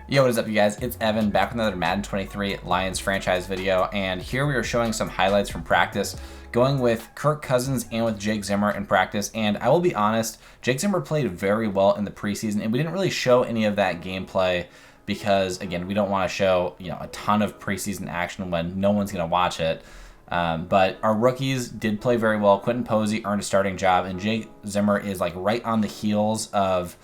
Yo, what is up, you guys? It's Evan, back with another Madden 23 Lions franchise video, and here we are showing some highlights from practice, going with Kirk Cousins and with Jake Zimmer in practice. And I will be honest, Jake Zimmer played very well in the preseason, and we didn't really show any of that gameplay because, again, we don't want to show a ton of preseason action when no one's going to watch it. But our rookies did play very well. Quentin Posey earned a starting job, and Jake Zimmer is like right on the heels of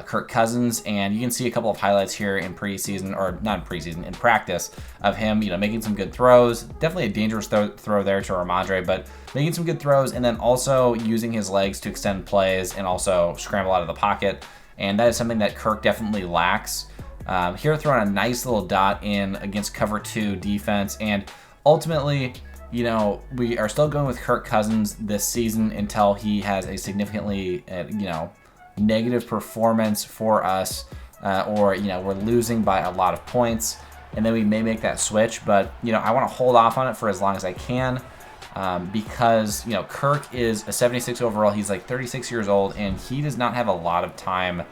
Kirk Cousins, and you can see a couple of highlights here in preseason, or not in preseason, in practice, of him, making some good throws. Definitely a dangerous throw there to Ramondre, but making some good throws, and then also using his legs to extend plays and also scramble out of the pocket. And that is something that Kirk definitely lacks. Here, throwing a nice little dot in against cover 2 defense, and ultimately, we are still going with Kirk Cousins this season until he has a significantly, negative performance for us, or we're losing by a lot of points, and then we may make that switch. But I want to hold off on it for as long as I can, because Kirk is a 76 overall. He's like 36 years old, and he does not have a lot of time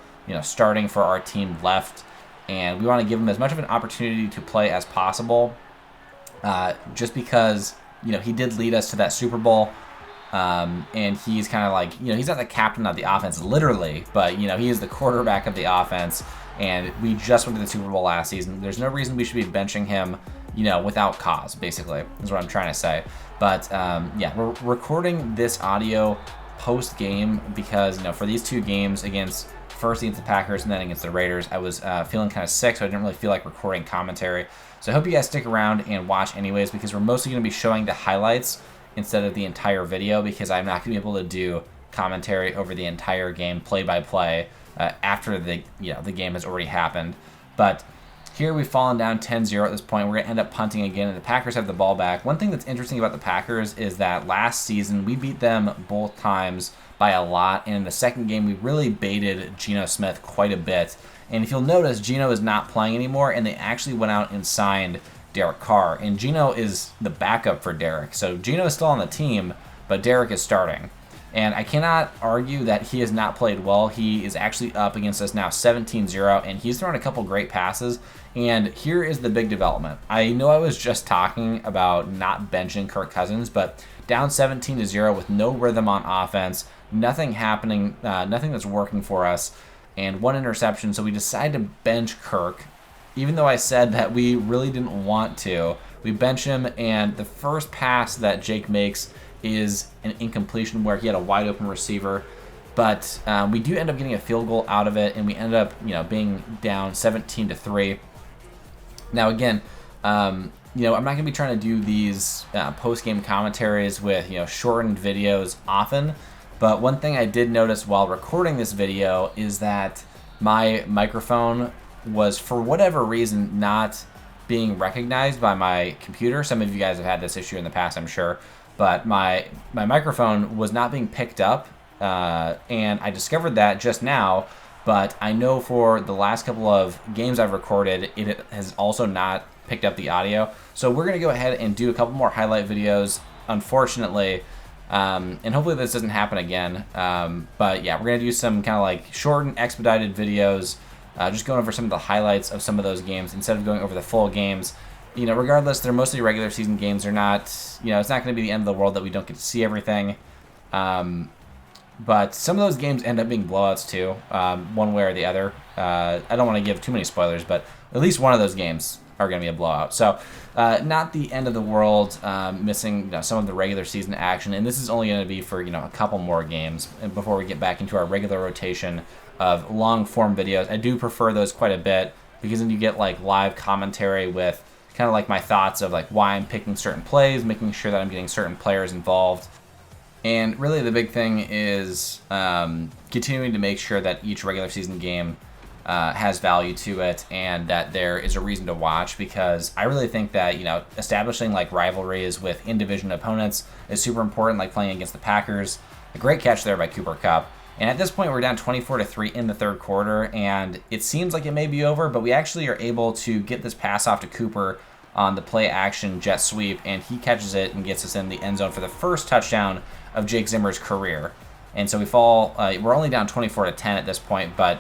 starting for our team left, and we want to give him as much of an opportunity to play as possible, just because he did lead us to that Super Bowl. And he's kind of like, he's not the captain of the offense, literally, but, he is the quarterback of the offense, and we just went to the Super Bowl last season. There's no reason we should be benching him, without cause, basically, is what I'm trying to say. But, yeah, we're recording this audio post-game because, for these two games first against the Packers and then against the Raiders, I was feeling kind of sick, so I didn't really feel like recording commentary. So I hope you guys stick around and watch anyways, because we're mostly going to be showing the highlights instead of the entire video, because I'm not going to be able to do commentary over the entire game play by play after the game has already happened. But here we've fallen down 10-0 at this point. We're going to end up punting again, and the Packers have the ball back. One thing that's interesting about the Packers is that last season we beat them both times by a lot, and in the second game we really baited Geno Smith quite a bit. And if you'll notice, Geno is not playing anymore, and they actually went out and signed Derek Carr, and Geno is the backup for Derek. So Geno is still on the team, but Derek is starting. And I cannot argue that he has not played well. He is actually up against us now 17-0, and he's thrown a couple great passes. And here is the big development. I know I was just talking about not benching Kirk Cousins, but down 17-0 with no rhythm on offense, nothing happening, nothing that's working for us, and one interception. So we decided to bench Kirk. Even though I said that we really didn't want to, we bench him, and the first pass that Jake makes is an incompletion where he had a wide open receiver. But we do end up getting a field goal out of it, and we end up, being down 17-3. Now again, I'm not going to be trying to do these post-game commentaries with shortened videos often. But one thing I did notice while recording this video is that my microphone was, for whatever reason, not being recognized by my computer. Some of you guys have had this issue in the past, I'm sure, but my microphone was not being picked up, and I discovered that just now. But I know for the last couple of games I've recorded, it has also not picked up the audio. So we're going to go ahead and do a couple more highlight videos, unfortunately, and hopefully this doesn't happen again. But yeah, we're going to do some kind of like shortened, expedited videos, just going over some of the highlights of some of those games instead of going over the full games. Regardless, they're mostly regular season games. They're not, it's not going to be the end of the world that we don't get to see everything. But some of those games end up being blowouts too, one way or the other. I don't want to give too many spoilers, but at least one of those games are going to be a blowout. So not the end of the world, missing some of the regular season action. And this is only going to be for a couple more games before we get back into our regular rotation of long form videos. I do prefer those quite a bit, because then you get like live commentary with kind of like my thoughts of like why I'm picking certain plays, making sure that I'm getting certain players involved. And really the big thing is continuing to make sure that each regular season game has value to it, and that there is a reason to watch, because I really think that establishing like rivalries with in-division opponents is super important, like playing against the Packers. A great catch there by Cooper Kupp. And at this point, we're down 24-3 in the third quarter, and it seems like it may be over, but we actually are able to get this pass off to Cooper on the play action jet sweep, and he catches it and gets us in the end zone for the first touchdown of Jake Zimmer's career. And so we fall, we're only down 24-10 at this point, but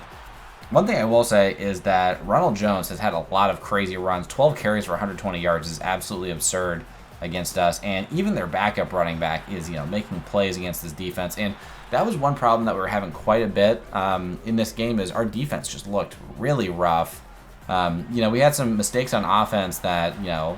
One thing I will say is that Ronald Jones has had a lot of crazy runs. 12 carries for 120 yards is absolutely absurd against us, and even their backup running back is, making plays against this defense. And that was one problem that we were having quite a bit in this game, is our defense just looked really rough. We had some mistakes on offense that,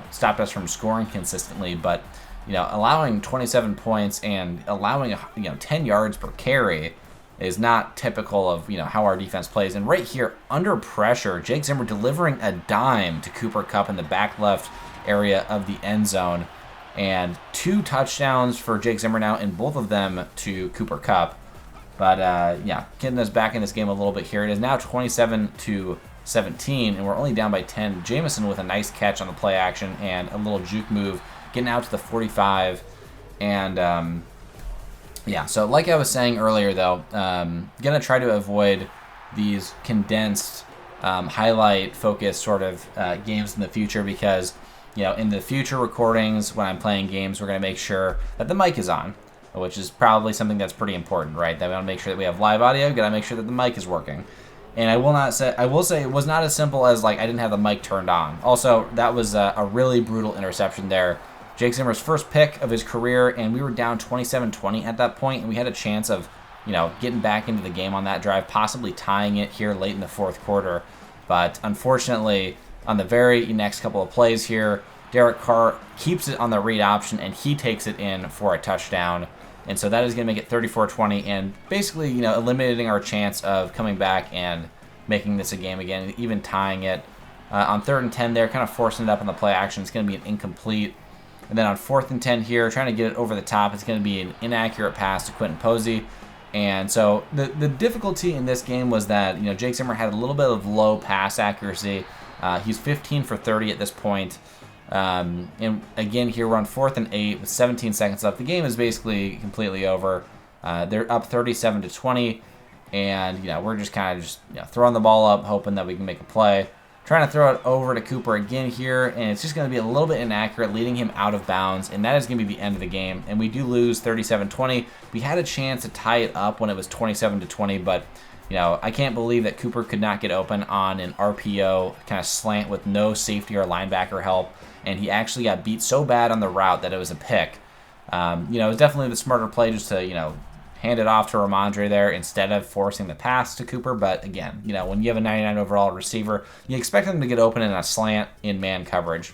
stopped us from scoring consistently, but, allowing 27 points and allowing, 10 yards per carry is not typical of, how our defense plays. And right here, under pressure, Jake Zimmer delivering a dime to Cooper Kupp in the back left area of the end zone. And 2 touchdowns for Jake Zimmer now, and both of them to Cooper Kupp. But, getting us back in this game a little bit here. It is now 27-17, and we're only down by 10. Jameson with a nice catch on the play action and a little juke move, getting out to the 45. And, so like I was saying earlier, though, going to try to avoid these condensed, highlight-focused sort of games in the future, because, in the future recordings when I'm playing games, we're going to make sure that the mic is on, which is probably something that's pretty important, right? That we want to make sure that we have live audio, got to make sure that the mic is working. And I will say it was not as simple as, I didn't have the mic turned on. Also, that was a really brutal interception there. Jake Zimmer's first pick of his career, and we were down 27-20 at that point, and we had a chance of, getting back into the game on that drive, possibly tying it here late in the fourth quarter. But unfortunately, on the very next couple of plays here, Derek Carr keeps it on the read option, and he takes it in for a touchdown. And so that is going to make it 34-20, and basically, eliminating our chance of coming back and making this a game again, even tying it. On 3rd and 10 there, kind of forcing it up on the play action. It's going to be an incomplete. And then on 4th and 10 here, trying to get it over the top, it's going to be an inaccurate pass to Quentin Posey. And so the difficulty in this game was that, Jake Zimmer had a little bit of low pass accuracy. He's 15 for 30 at this point. And again, here we're on 4th and 8 with 17 seconds left. The game is basically completely over. They're up 37-20, and we're just kind of throwing the ball up, hoping that we can make a play. Trying to throw it over to Cooper again here, and it's just going to be a little bit inaccurate, leading him out of bounds, and that is going to be the end of the game. And we do lose 37-20. We had a chance to tie it up when it was 27-20, but I can't believe that Cooper could not get open on an RPO kind of slant with no safety or linebacker help, and he actually got beat so bad on the route that it was a pick. It was definitely the smarter play just to, hand it off to Ramondre there instead of forcing the pass to Cooper. But again, when you have a 99 overall receiver, you expect them to get open in a slant in man coverage.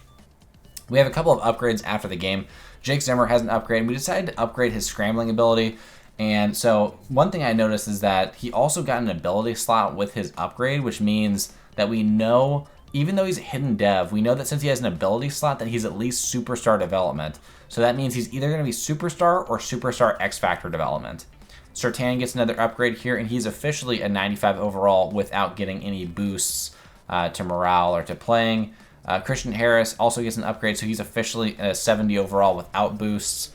We have a couple of upgrades after the game. Jake Zimmer has an upgrade, and we decided to upgrade his scrambling ability. And so one thing I noticed is that he also got an ability slot with his upgrade, which means that we know, even though he's a hidden dev, we know that since he has an ability slot, that he's at least superstar development. So that means he's either going to be superstar or superstar X Factor development. Surtain gets another upgrade here, and he's officially a 95 overall without getting any boosts to morale or to playing. Christian Harris also gets an upgrade, so he's officially a 70 overall without boosts.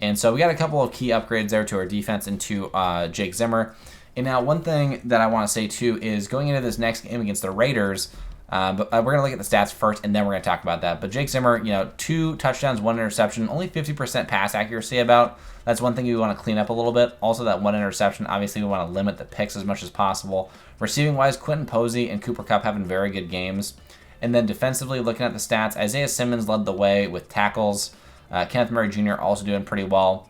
And so we got a couple of key upgrades there to our defense and to Jake Zimmer. And now one thing that I want to say too is going into this next game against the Raiders, but we're going to look at the stats first, and then we're going to talk about that. But Jake Zimmer, 2 touchdowns, 1 interception, only 50% pass accuracy about. That's one thing we want to clean up a little bit. Also, that 1 interception, obviously we want to limit the picks as much as possible. Receiving-wise, Quentin Posey and Cooper Kupp having very good games. And then defensively, looking at the stats, Isaiah Simmons led the way with tackles. Kenneth Murray Jr. also doing pretty well.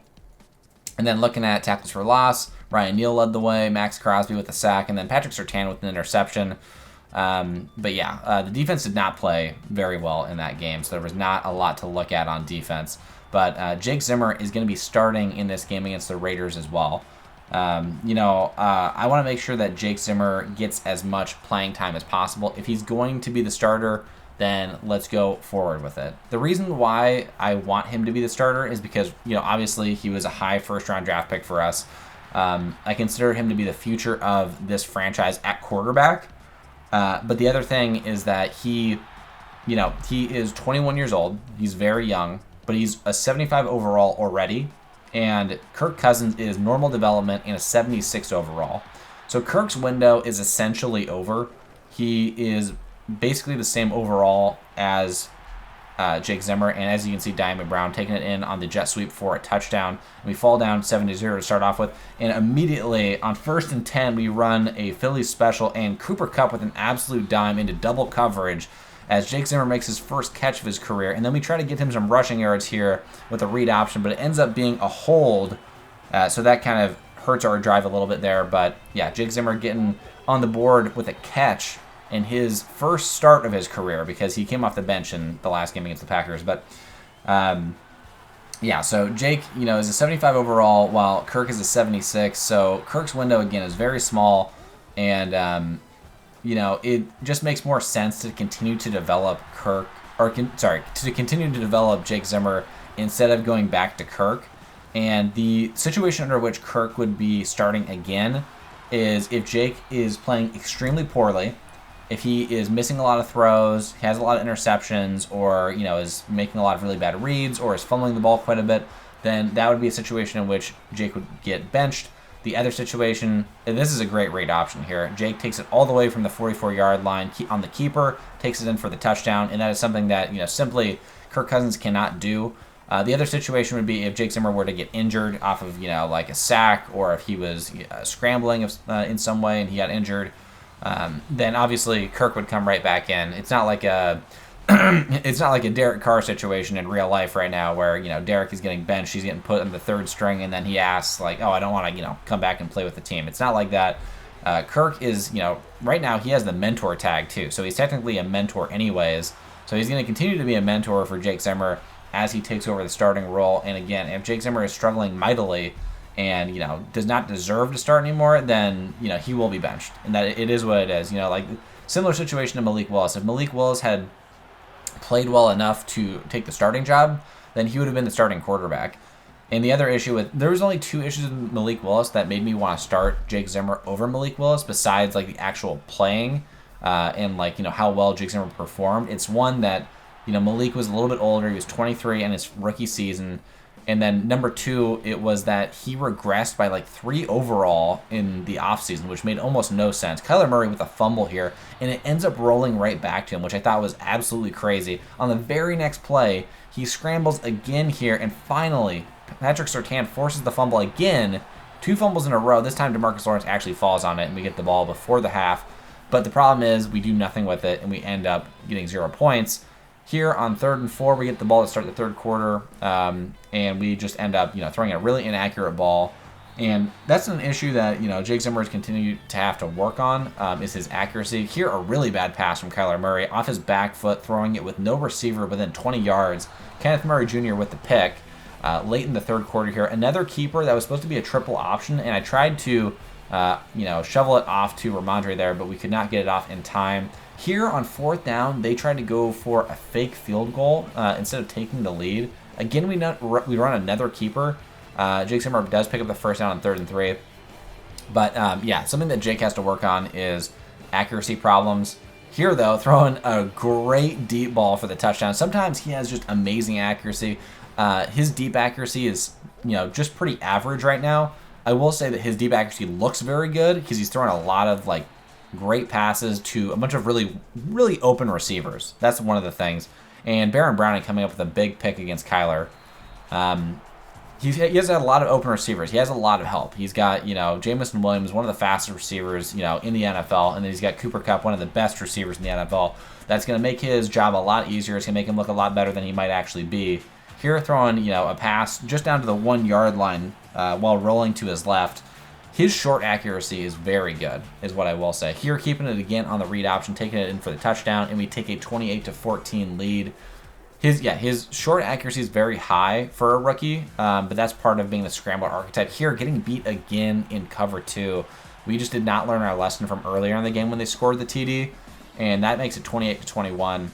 And then looking at tackles for loss, Ryan Neal led the way, Max Crosby with a sack, and then Patrick Surtain with an interception. The defense did not play very well in that game, so there was not a lot to look at on defense. But Jake Zimmer is going to be starting in this game against the Raiders as well. I want to make sure that Jake Zimmer gets as much playing time as possible. If he's going to be the starter, then let's go forward with it. The reason why I want him to be the starter is because, obviously he was a high first-round draft pick for us. I consider him to be the future of this franchise at quarterback. But the other thing is that he is 21 years old. He's very young, but he's a 75 overall already. And Kirk Cousins is normal development and a 76 overall. So Kirk's window is essentially over. He is basically the same overall as Jake Zimmer, and as you can see, Diamond Brown taking it in on the jet sweep for a touchdown. We fall down 7-0 to start off with, and immediately on 1st and 10, we run a Phillies special, and Cooper Kupp with an absolute dime into double coverage as Jake Zimmer makes his first catch of his career, and then we try to get him some rushing yards here with a read option, but it ends up being a hold, so that kind of hurts our drive a little bit there. But yeah, Jake Zimmer getting on the board with a catch in his first start of his career, because he came off the bench in the last game against the Packers. But yeah, so Jake, is a 75 overall, while Kirk is a 76. So Kirk's window again is very small, and it just makes more sense to continue to develop to continue to develop Jake Zimmer instead of going back to Kirk. And the situation under which Kirk would be starting again is if Jake is playing extremely poorly, if he is missing a lot of throws, has a lot of interceptions, or is making a lot of really bad reads, or is fumbling the ball quite a bit, then that would be a situation in which Jake would get benched. The other situation, and this is a great rate option here, Jake takes it all the way from the 44-yard line on the keeper, takes it in for the touchdown, and that is something that simply Kirk Cousins cannot do. The other situation would be if Jake Zimmer were to get injured off of like a sack, or if he was scrambling in some way and he got injured. Then obviously Kirk would come right back in. It's not like a Derek Carr situation in real life right now where Derek is getting benched, he's getting put in the third string, and then he asks like, oh, I don't want to come back and play with the team. It's not like that. Kirk is right now he has the mentor tag too, so he's technically a mentor anyways. So he's going to continue to be a mentor for Jake Zimmer as he takes over the starting role. And again, if Jake Zimmer is struggling mightily and does not deserve to start anymore, then he will be benched, and that it is what it is. Like similar situation to Malik Willis. If Malik Willis had played well enough to take the starting job, then he would have been the starting quarterback. And the other issue there was only 2 issues with Malik Willis that made me want to start Jake Zimmer over Malik Willis, besides like the actual playing and like how well Jake Zimmer performed. It's one that Malik was a little bit older. He was 23 in his rookie season. And then number 2, it was that he regressed by like 3 overall in the offseason, which made almost no sense. Kyler Murray with a fumble here, and it ends up rolling right back to him, which I thought was absolutely crazy. On the very next play, he scrambles again here, and finally, Patrick Surtain forces the fumble again. 2 fumbles in a row. This time, DeMarcus Lawrence actually falls on it, and we get the ball before the half. But the problem is we do nothing with it, and we end up getting 0 points. Here on 3rd and 4, we get the ball to start the third quarter, and we just end up, throwing a really inaccurate ball. And that's an issue that, Jake Zimmer has continued to have to work on, is his accuracy. Here, a really bad pass from Kyler Murray, off his back foot, throwing it with no receiver within 20 yards. Kenneth Murray Jr. with the pick late in the third quarter here. Another keeper that was supposed to be a triple option, and I tried to, shovel it off to Ramondre there, but we could not get it off in time. Here on 4th down, they tried to go for a fake field goal instead of taking the lead. Again, we run another keeper. Jake Zimmer does pick up the first down on 3rd and 3. But yeah, something that Jake has to work on is accuracy problems. Here, though, throwing a great deep ball for the touchdown. Sometimes he has just amazing accuracy. His deep accuracy is, just pretty average right now. I will say that his deep accuracy looks very good because he's throwing a lot of like great passes to a bunch of really, really open receivers. That's one of the things. And Baron Browning coming up with a big pick against Kyler. He has a lot of open receivers. He has a lot of help. He's got, Jameson Williams, one of the fastest receivers, in the NFL. And then he's got Cooper Kupp, one of the best receivers in the NFL. That's going to make his job a lot easier. It's going to make him look a lot better than he might actually be. Here, throwing, a pass just down to the 1-yard line while rolling to his left. His short accuracy is very good, is what I will say. Here, keeping it again on the read option, taking it in for the touchdown, and we take a 28-14 lead. His short accuracy is very high for a rookie, but that's part of being the scrambler archetype. Here, getting beat again in cover 2. We just did not learn our lesson from earlier in the game when they scored the TD, and that makes it 28-21.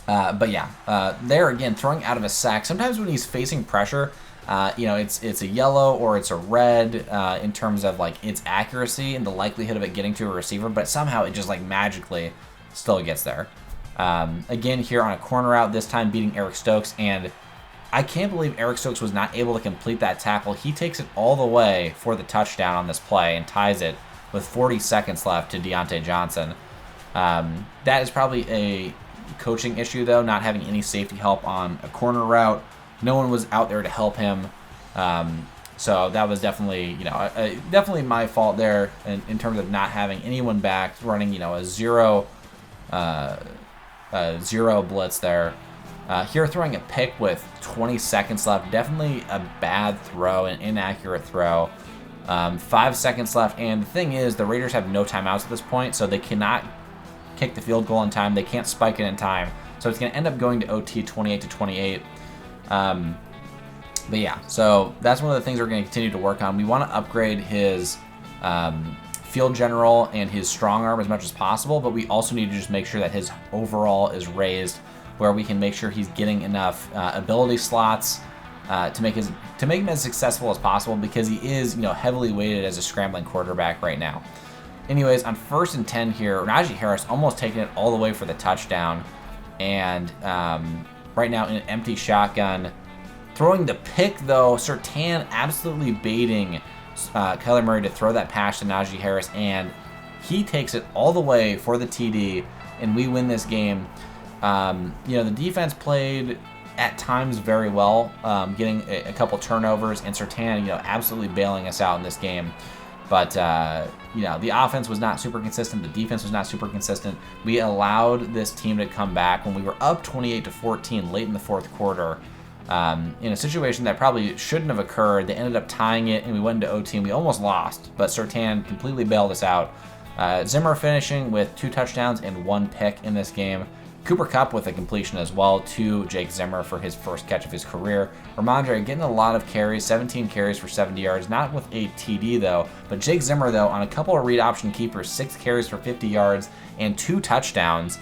But yeah, there again, throwing out of a sack. Sometimes when he's facing pressure, it's a yellow or it's a red in terms of like its accuracy and the likelihood of it getting to a receiver, but somehow it just like magically still gets there. Again, here on a corner route, this time beating Eric Stokes, and I can't believe Eric Stokes was not able to complete that tackle. He takes it all the way for the touchdown on this play and ties it with 40 seconds left to Deontay Johnson. That is probably coaching issue, though, not having any safety help on a corner route. No one was out there to help him. So that was definitely, definitely my fault there in terms of not having anyone back, running, a zero blitz there. Here throwing a pick with 20 seconds left, definitely a bad throw, an inaccurate throw. 5 seconds left, and the thing is, the Raiders have no timeouts at this point, so they cannot kick the field goal in time. They can't spike it in time, so it's going to end up going to OT 28-28. But yeah, so that's one of the things we're going to continue to work on. We want to upgrade his field general and his strong arm as much as possible, but we also need to just make sure that his overall is raised, where we can make sure he's getting enough ability slots to make him as successful as possible, because he is heavily weighted as a scrambling quarterback right now. Anyways, on 1st and 10 here, Najee Harris almost taking it all the way for the touchdown, and right now in an empty shotgun. Throwing the pick, though, Surtain absolutely baiting Kyler Murray to throw that pass to Najee Harris, and he takes it all the way for the TD, and we win this game. The defense played at times very well, getting a couple turnovers, and Surtain, absolutely bailing us out in this game. But, the offense was not super consistent. The defense was not super consistent. We allowed this team to come back when we were up 28-14 late in the 4th quarter. In a situation that probably shouldn't have occurred. They ended up tying it, and we went into OT, and we almost lost, but Surtain completely bailed us out. Zimmer finishing with 2 touchdowns and 1 pick in this game. Cooper Kupp with a completion as well to Jake Zimmer for his first catch of his career. Ramondre getting a lot of carries, 17 carries for 70 yards, not with a TD though, but Jake Zimmer though on a couple of read option keepers, 6 carries for 50 yards and 2 touchdowns.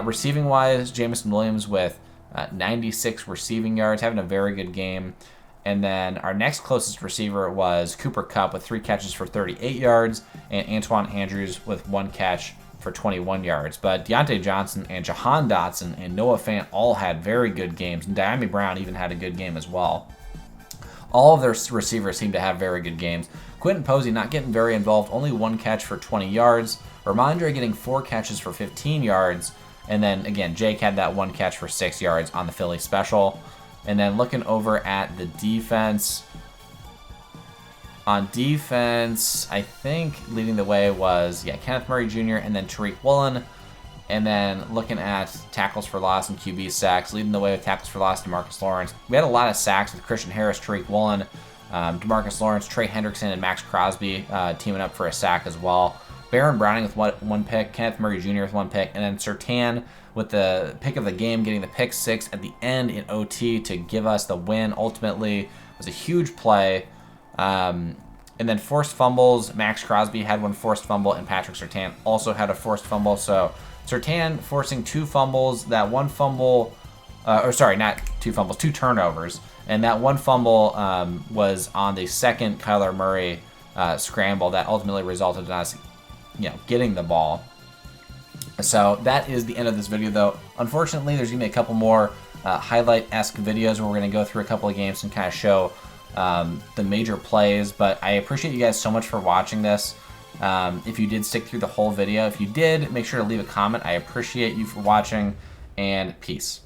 Receiving wise, Jameson Williams with 96 receiving yards, having a very good game. And then our next closest receiver was Cooper Kupp with 3 catches for 38 yards, and Antoine Andrews with 1 catch for 21 yards. But Deontay Johnson and Jahan Dotson and Noah Fant all had very good games, and Diami Brown even had a good game as well. All of their receivers seem to have very good games. Quentin Posey not getting very involved, only 1 catch for 20 yards. Ramondre getting 4 catches for 15 yards. And then, again, Jake had that 1 catch for 6 yards on the Philly special. And then looking over at the defense. On defense, I think leading the way was, Kenneth Murray Jr. and then Tariq Woolen. And then looking at tackles for loss and QB sacks, leading the way with tackles for loss, DeMarcus Lawrence. We had a lot of sacks with Christian Harris, Tariq Woolen, DeMarcus Lawrence, Trey Hendrickson, and Max Crosby teaming up for a sack as well. Baron Browning with 1 pick, Kenneth Murray Jr. with 1 pick, and then Surtain with the pick of the game, getting the pick 6 at the end in OT to give us the win. Ultimately, it was a huge play. And then forced fumbles, Max Crosby had 1 forced fumble, and Patrick Surtain also had a forced fumble. So Surtain forcing 2 fumbles, that 1 fumble, not 2 fumbles, 2 turnovers. And that 1 fumble was on the second Kyler Murray scramble that ultimately resulted in us getting the ball. So that is the end of this video, though. Unfortunately, there's going to be a couple more highlight-esque videos where we're going to go through a couple of games and kind of show the major plays, but I appreciate you guys so much for watching this. If you did stick through the whole video, if you did, make sure to leave a comment. I appreciate you for watching, and peace.